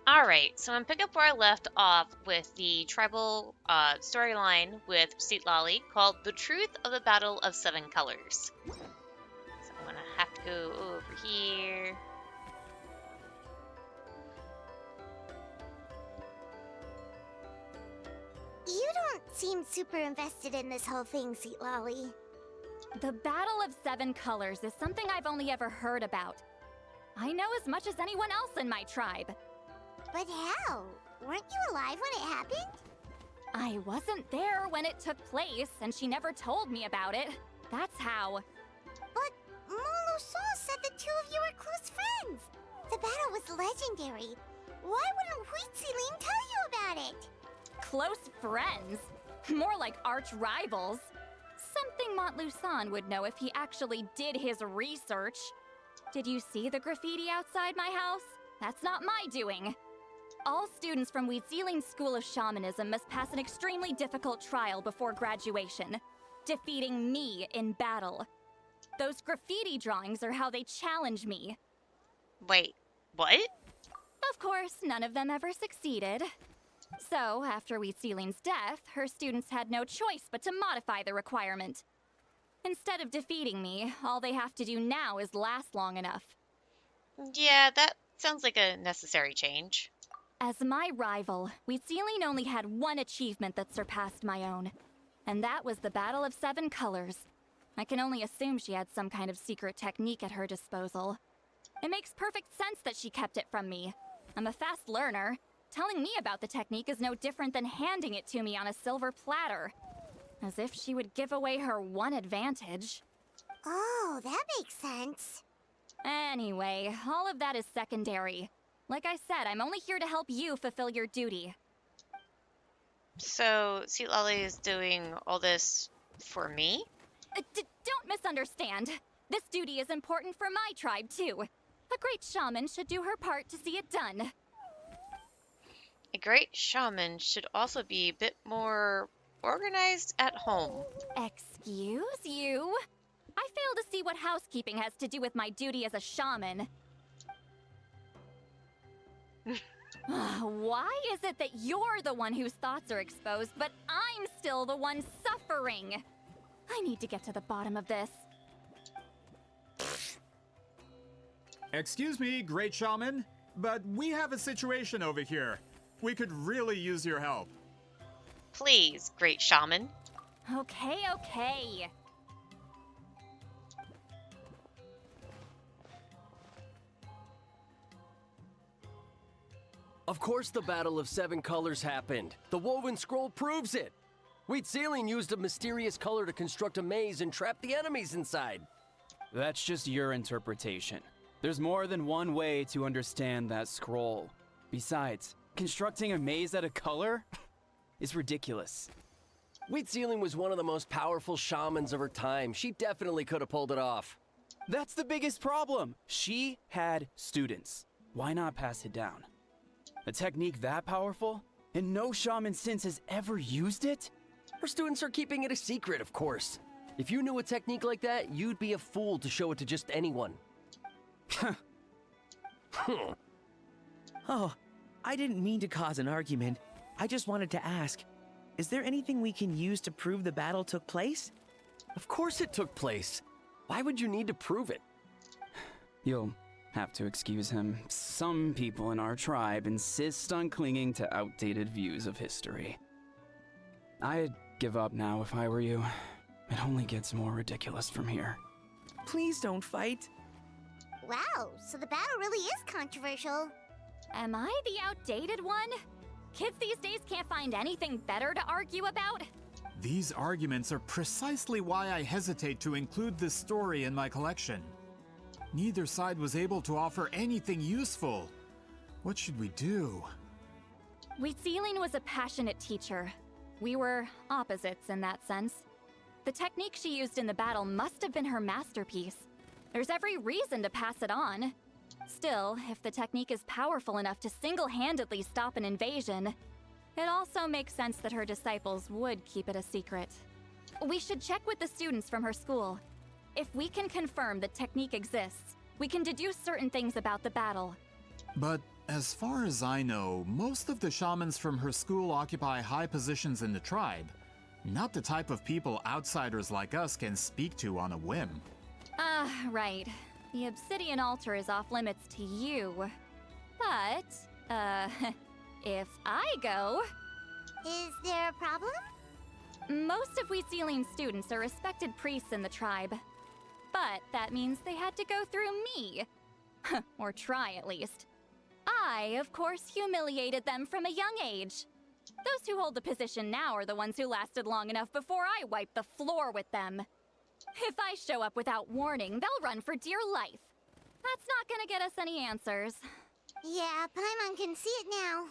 Alright, so I'm picking up where I left off with the tribal storyline with Citlali called The Truth of the Battle of Seven Colors. So I'm gonna have to go over here. You don't seem super invested in this whole thing, Citlali. The Battle of Seven Colors is something I've only ever heard about. I know as much as anyone else in my tribe. But how? Weren't you alive when it happened? I wasn't there when it took place, and she never told me about it. That's how. But Molusa said the two of you were close friends. The battle was legendary. Why wouldn't Huitziling tell you about it? Close friends? More like arch rivals. Something Montluçon would know if he actually did his research. Did you see the graffiti outside my house? That's not my doing. All students from Huitziling's School of Shamanism must pass an extremely difficult trial before graduation, defeating me in battle. Those graffiti drawings are how they challenge me. Wait, what? Of course, none of them ever succeeded. So, after Huitziling's death, her students had no choice but to modify the requirement. Instead of defeating me, all they have to do now is last long enough. Yeah, that sounds like a necessary change. As my rival, Huitziling only had one achievement that surpassed my own, and that was the Battle of Seven Colors. I can only assume she had some kind of secret technique at her disposal. It makes perfect sense that she kept it from me. I'm a fast learner. Telling me about the technique is no different than handing it to me on a silver platter. As if she would give away her one advantage. Oh, that makes sense. Anyway, all of that is secondary. Like I said, I'm only here to help you fulfill your duty. So, Citlali is doing all this for me? Don't misunderstand. This duty is important for my tribe, too. A great shaman should do her part to see it done. A great shaman should also be a bit more organized at home. Excuse you? I fail to see what housekeeping has to do with my duty as a shaman. Why is it that you're the one whose thoughts are exposed, but I'm still the one suffering? I need to get to the bottom of this. Excuse me, great shaman, but we have a situation over here. We could really use your help. Please, great shaman. Okay. Of course the Battle of Seven Colors happened. The woven scroll proves it. Huitziling used a mysterious color to construct a maze and trap the enemies inside. That's just your interpretation. There's more than one way to understand that scroll. Besides, constructing a maze out of color is ridiculous. Huitziling was one of the most powerful shamans of her time. She definitely could have pulled it off. That's the biggest problem. She had students. Why not pass it down? A technique that powerful? And no shaman since has ever used it? Her students are keeping it a secret, of course. If you knew a technique like that, you'd be a fool to show it to just anyone. Oh, I didn't mean to cause an argument. I just wanted to ask, is there anything we can use to prove the battle took place? Of course it took place. Why would you need to prove it? You'll have to excuse him. Some people in our tribe insist on clinging to outdated views of history. I'd give up now if I were you. It only gets more ridiculous from here. Please don't fight. Wow, so the battle really is controversial. Am I the outdated one? Kids these days can't find anything better to argue about? These arguments are precisely why I hesitate to include this story in my collection. Neither side was able to offer anything useful. What should we do? Huitziling was a passionate teacher. We were opposites in that sense. The technique she used in the battle must have been her masterpiece. There's every reason to pass it on. Still, if the technique is powerful enough to single-handedly stop an invasion, it also makes sense that her disciples would keep it a secret. We should check with the students from her school. If we can confirm the technique exists, we can deduce certain things about the battle. But As far as I know, most of the shamans from her school occupy high positions in the tribe. Not the type of people outsiders like us can speak to on a whim. Ah, right. The obsidian altar is off limits to you. But, if I go, Is there a problem? most of Wheatsealing students are respected priests in the tribe. But that means they had to go through me. Or try, at least. I, of course, humiliated them from a young age. Those who hold the position now are the ones who lasted long enough before I wiped the floor with them. If I show up without warning, they'll run for dear life. That's not gonna get us any answers. Yeah, Paimon can see it now.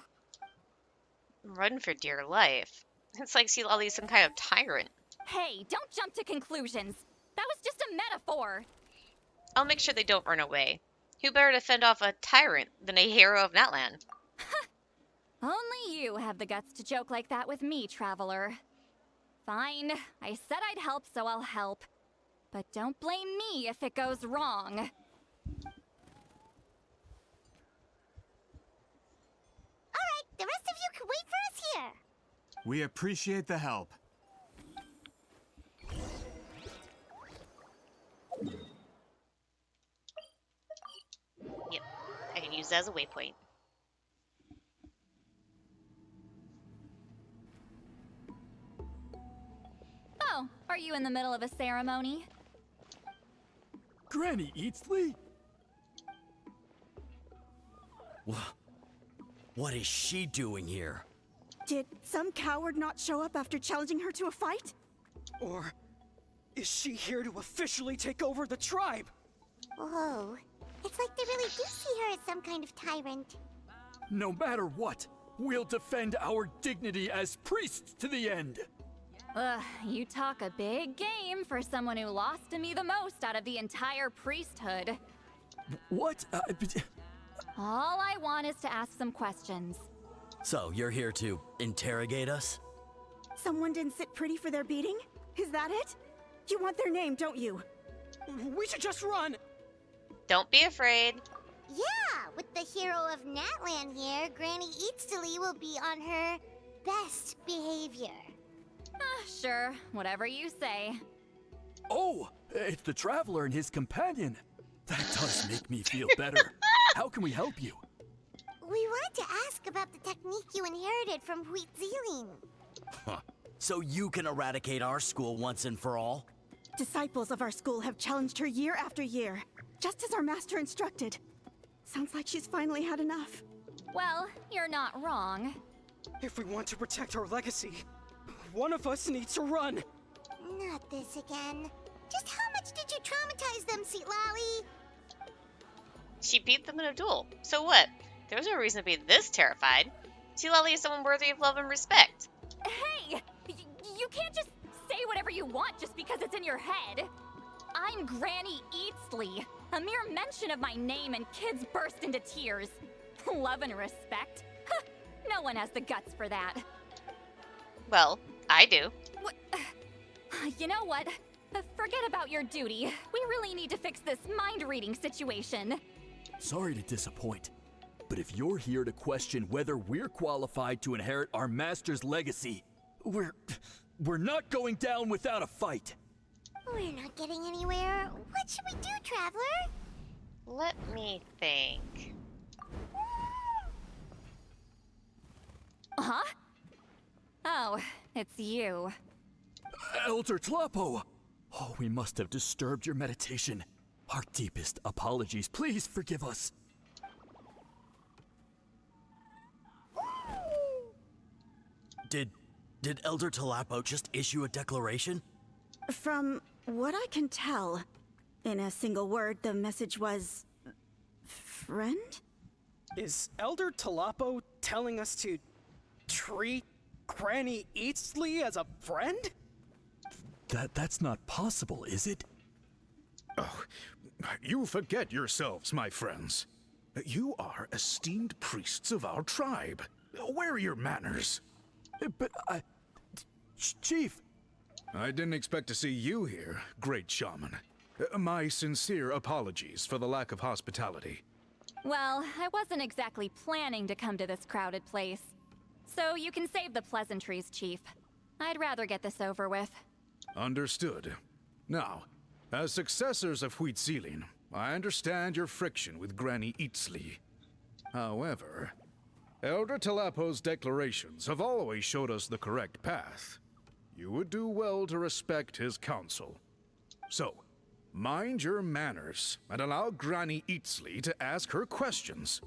Run for dear life. It's like Citlali's some kind of tyrant. Hey, don't jump to conclusions. That was just a metaphor. I'll make sure they don't run away. Who better to fend off a tyrant than a hero of Mictlan? Only you have the guts to joke like that with me, traveler. Fine, I said I'd help, so I'll help. But don't blame me if it goes wrong. Alright, the rest of you can wait for us here. We appreciate the help. Yep, I can use that as a waypoint. Oh, are you in the middle of a ceremony? Granny Eatsley? What is she doing here? Did some coward not show up after challenging her to a fight? Or is she here to officially take over the tribe? Whoa. It's like they really do see her as some kind of tyrant. No matter what, we'll defend our dignity as priests to the end. Ugh, you talk a big game for someone who lost to me the most out of the entire priesthood. What? All I want is to ask some questions. So, you're here to interrogate us? Someone didn't sit pretty for their beating? Is that it? You want their name, don't you? We should just run! Don't be afraid. Yeah, with the hero of Natlan here, Granny Eatsley will be on her best behavior. Sure, whatever you say. Oh, it's the Traveler and his companion. That does make me feel better. How can we help you? We wanted to ask about the technique you inherited from Wheatsealing. Huh. So you can eradicate our school once and for all? Disciples of our school have challenged her year after year, just as our master instructed. Sounds like she's finally had enough. Well, you're not wrong. If we want to protect our legacy, one of us needs to run. Not this again. Just how much did you traumatize them, Citlali? She beat them in a duel. So what? There's no reason to be this terrified. Citlali is someone worthy of love and respect. Hey! You can't just say whatever you want just because it's in your head. I'm Granny Eatsley. A mere mention of my name and kids burst into tears. Love and respect? Huh, no one has the guts for that. Well, I do. What? You know what? Forget about your duty. We really need to fix this mind-reading situation. Sorry to disappoint, but if you're here to question whether we're qualified to inherit our master's legacy, we're not going down without a fight. We're not getting anywhere. What should we do, Traveler? Let me think. Huh? Oh, it's you. Elder Tlapo! Oh, we must have disturbed your meditation. Our deepest apologies. Please forgive us. Did Elder Tlapo just issue a declaration? From what I can tell, in a single word, the message was... friend? Is Elder Tlapo telling us to treat Granny Eatsley as a friend? That's not possible, is it? Oh, you forget yourselves, my friends. You are esteemed priests of our tribe. Where are your manners? But Chief! I didn't expect to see you here, great shaman. My sincere apologies for the lack of hospitality. Well, I wasn't exactly planning to come to this crowded place. So you can save the pleasantries, Chief. I'd rather get this over with. Understood. Now, as successors of Citlali, I understand your friction with Granny Citlali. However, Elder Talapo's declarations have always showed us the correct path. You would do well to respect his counsel. So, mind your manners and allow Granny Citlali to ask her questions.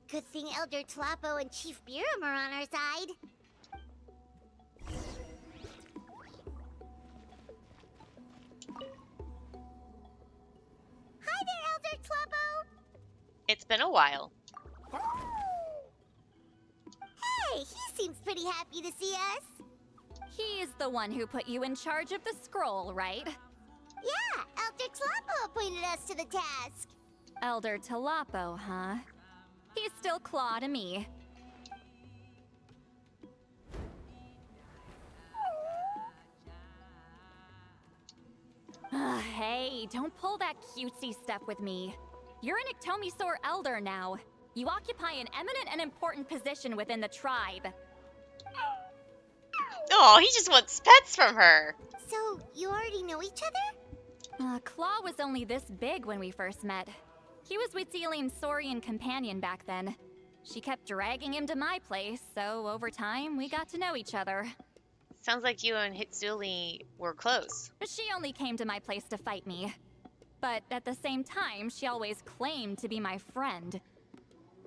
Good thing Elder Tlapo and Chief Biram are on our side. Hi there, Elder Tlapo! It's been a while. Hey, he seems pretty happy to see us. He's the one who put you in charge of the scroll, right? Yeah, Elder Tlapo appointed us to the task. Elder Talapo, huh? He's still Claw to me. Hey, don't pull that cutesy stuff with me. You're an Iktomi-Sor Elder now. You occupy an eminent and important position within the tribe. Oh, he just wants pets from her. So, you already know each other? Claw was only this big when we first met. He was Citlali's Saurian companion back then. She kept dragging him to my place, so over time, we got to know each other. Sounds like you and Citlali were close. She only came to my place to fight me. But at the same time, she always claimed to be my friend.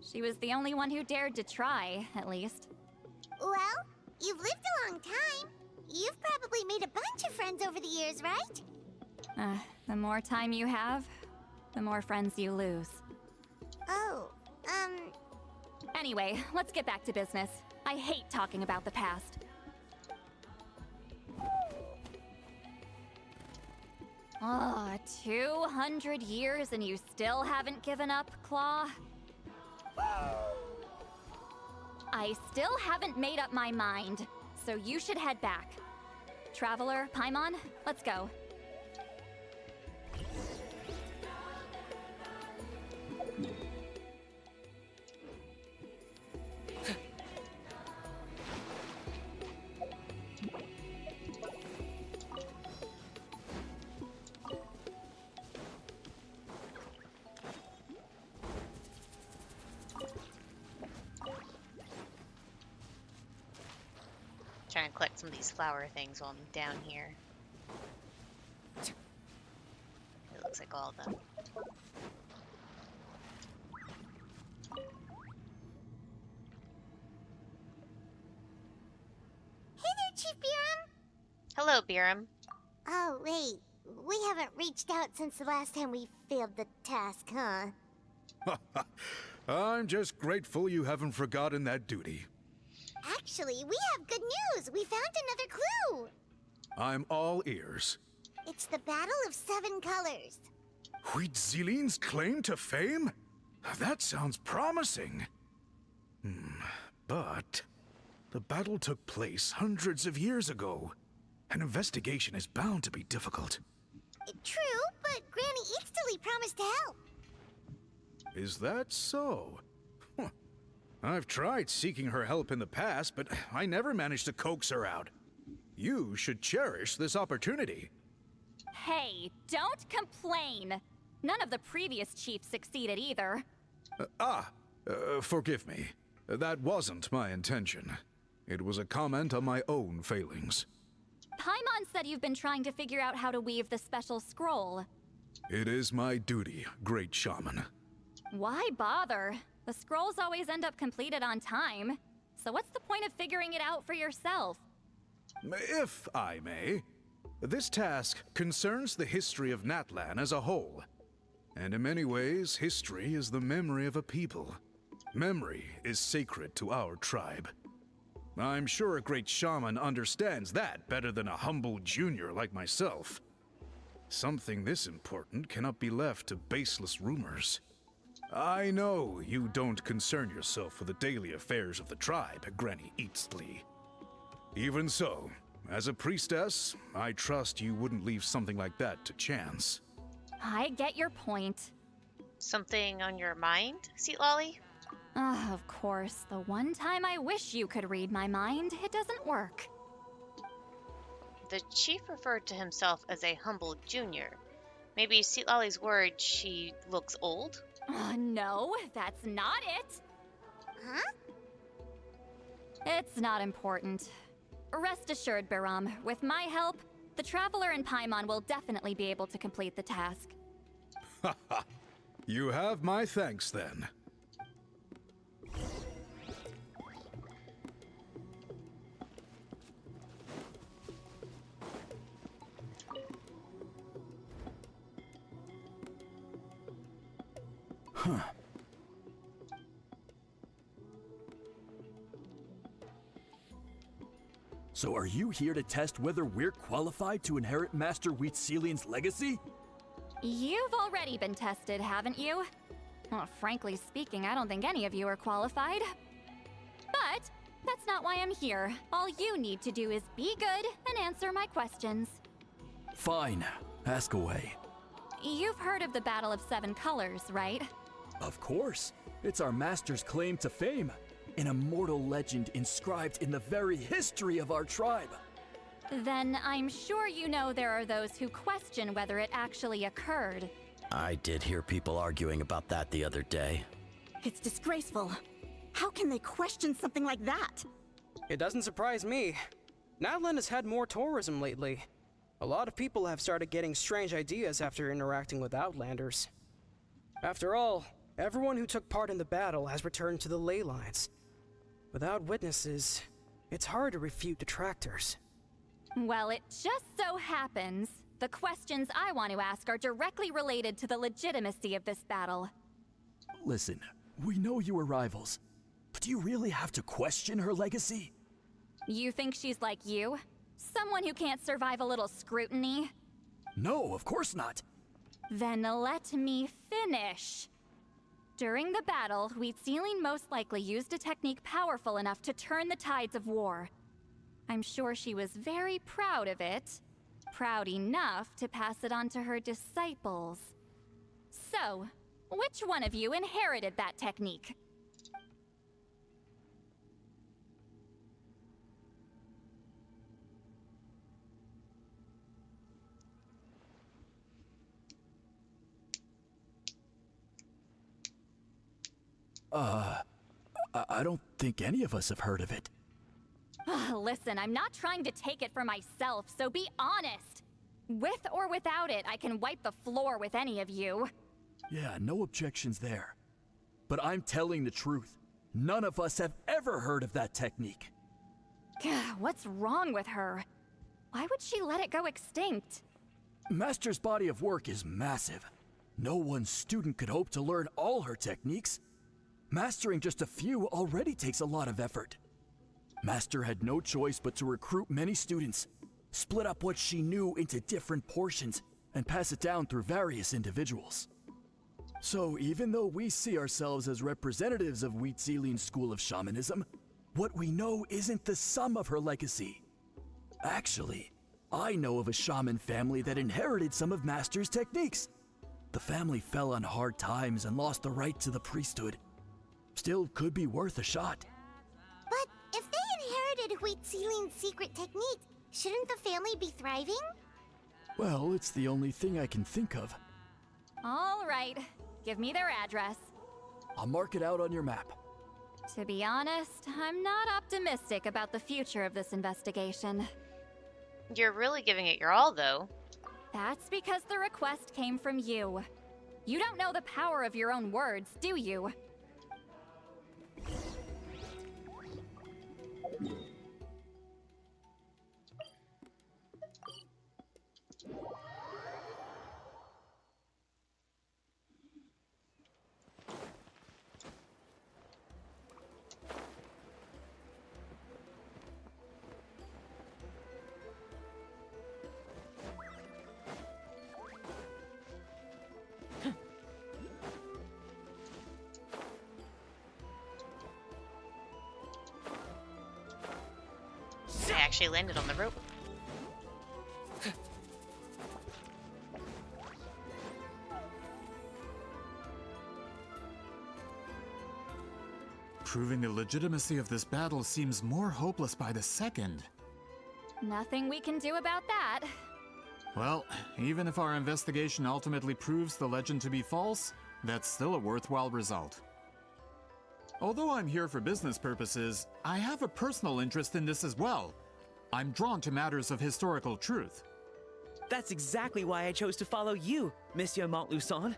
She was the only one who dared to try, at least. Well, you've lived a long time. You've probably made a bunch of friends over the years, right? The more time you have, the more friends you lose. Oh, Anyway, let's get back to business. I hate talking about the past. 200 years and you still haven't given up, Claw? I still haven't made up my mind, so you should head back. Traveler, Paimon, let's go. Trying to collect some of these flower things while I'm down here. It looks like all of them. hey there, Chief Biram. Hello, Biram. Oh, wait. We haven't reached out since the last time we failed the task, huh? I'm just grateful you haven't forgotten that duty. Actually, we have good news. We found another clue. I'm all ears. It's the Battle of Seven Colors. Citlali's claim to fame? That sounds promising. But the battle took place hundreds of years ago. An investigation is bound to be difficult. True, but Granny Citlali promised to help. Is that so? Huh. I've tried seeking her help in the past, but I never managed to coax her out. You should cherish this opportunity. Hey, don't complain! None of the previous chiefs succeeded either. Forgive me. That wasn't my intention. It was a comment on my own failings. Paimon said you've been trying to figure out how to weave the special scroll. It is my duty, great shaman. Why bother? The scrolls always end up completed on time. So what's the point of figuring it out for yourself? If I may, this task concerns the history of Mictlan as a whole. And in many ways, history is the memory of a people. Memory is sacred to our tribe. I'm sure a great shaman understands that better than a humble junior like myself. Something this important cannot be left to baseless rumors. I know you don't concern yourself with the daily affairs of the tribe, Granny Citlali. Even so, as a priestess, I trust you wouldn't leave something like that to chance. I get your point. Something on your mind, Citlali? Of course, the one time I wish you could read my mind, it doesn't work. The chief referred to himself as a humble junior. Maybe Citlali's words, she looks old? No, that's not it. Huh? It's not important. Rest assured, Biram, with my help, the Traveler and Paimon will definitely be able to complete the task. Haha. You have my thanks then. Huh. So are you here to test whether we're qualified to inherit Master Wheatselian's legacy? You've already been tested, haven't you? Well, frankly speaking, I don't think any of you are qualified. But that's not why I'm here. All you need to do is be good and answer my questions. Fine. Ask away. You've heard of the Battle of Seven Colors, right? Of course. It's our master's claim to fame. An immortal legend inscribed in the very history of our tribe. Then I'm sure you know there are those who question whether it actually occurred. I did hear people arguing about that the other day. It's disgraceful. How can they question something like that? It doesn't surprise me. Natlan has had more tourism lately. A lot of people have started getting strange ideas after interacting with Outlanders. After all, everyone who took part in the battle has returned to the ley lines. Without witnesses, it's hard to refute detractors. Well, it just so happens the questions I want to ask are directly related to the legitimacy of this battle. Listen, we know you were rivals, but do you really have to question her legacy? You think she's like you? Someone who can't survive a little scrutiny? No, of course not. Then let me finish. During the battle, Wheatselian most likely used a technique powerful enough to turn the tides of war. I'm sure she was very proud of it. Proud enough to pass it on to her disciples. So, which one of you inherited that technique? I don't think any of us have heard of it. Listen, I'm not trying to take it for myself, so be honest. With or without it, I can wipe the floor with any of you. Yeah, no objections there. But I'm telling the truth. None of us have ever heard of that technique. What's wrong with her? Why would she let it go extinct? Master's body of work is massive. No one student could hope to learn all her techniques. Mastering just a few already takes a lot of effort. Master had no choice but to recruit many students, split up what she knew into different portions, and pass it down through various individuals. So even though we see ourselves as representatives of Wheatselian's school of shamanism, what we know isn't the sum of her legacy. Actually, I know of a shaman family that inherited some of Master's techniques. The family fell on hard times and lost the right to the priesthood. Still could be worth a shot. But if they inherited Wheatselian's secret technique, shouldn't the family be thriving? Well, it's the only thing I can think of. All right, give me their address. I'll mark it out on your map. To be honest, I'm not optimistic about the future of this investigation. You're really giving it your all, though. That's because the request came from you. You don't know the power of your own words, do you? I actually landed on the rope. Proving the legitimacy of this battle seems more hopeless by the second. Nothing we can do about that. Well, even if our investigation ultimately proves the legend to be false, that's still a worthwhile result. Although I'm here for business purposes, I have a personal interest in this as well. I'm drawn to matters of historical truth. That's exactly why I chose to follow you, Monsieur Montluçon.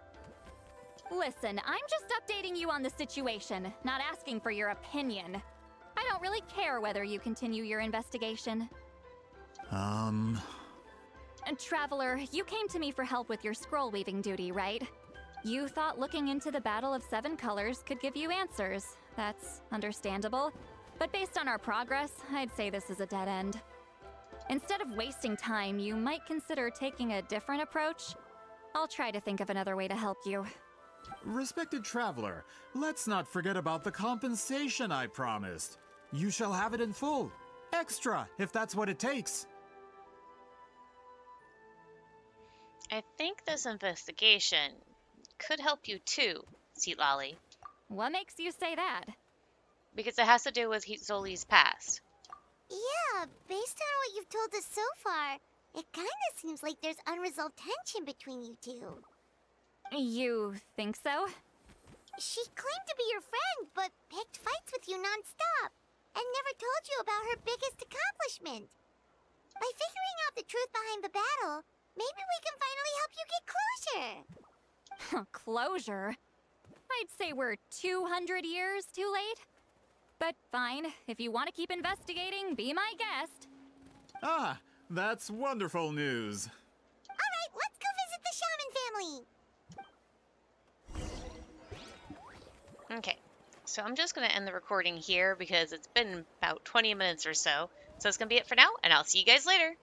Listen, I'm just updating you on the situation, not asking for your opinion. I don't really care whether you continue your investigation. And Traveler, you came to me for help with your scroll weaving duty, right? You thought looking into the Battle of Seven Colors could give you answers. That's understandable. But based on our progress, I'd say this is a dead end. Instead of wasting time, you might consider taking a different approach. I'll try to think of another way to help you. Respected traveler, let's not forget about the compensation I promised. You shall have it in full. Extra, if that's what it takes. I think this investigation could help you too, Citlali. What makes you say that? Because it has to do with Zoli's past. Yeah, based on what you've told us so far, it kinda seems like there's unresolved tension between you two. You think so? She claimed to be your friend, but picked fights with you non-stop, and never told you about her biggest accomplishment. By figuring out the truth behind the battle, maybe we can finally help you get closure. Closure? I'd say we're 200 years too late. But fine, if you want to keep investigating, be my guest. Ah, that's wonderful news. Alright, let's go visit the Shaman family. Okay, so I'm just going to end the recording here because it's been about 20 minutes or so. So it's going to be it for now, and I'll see you guys later.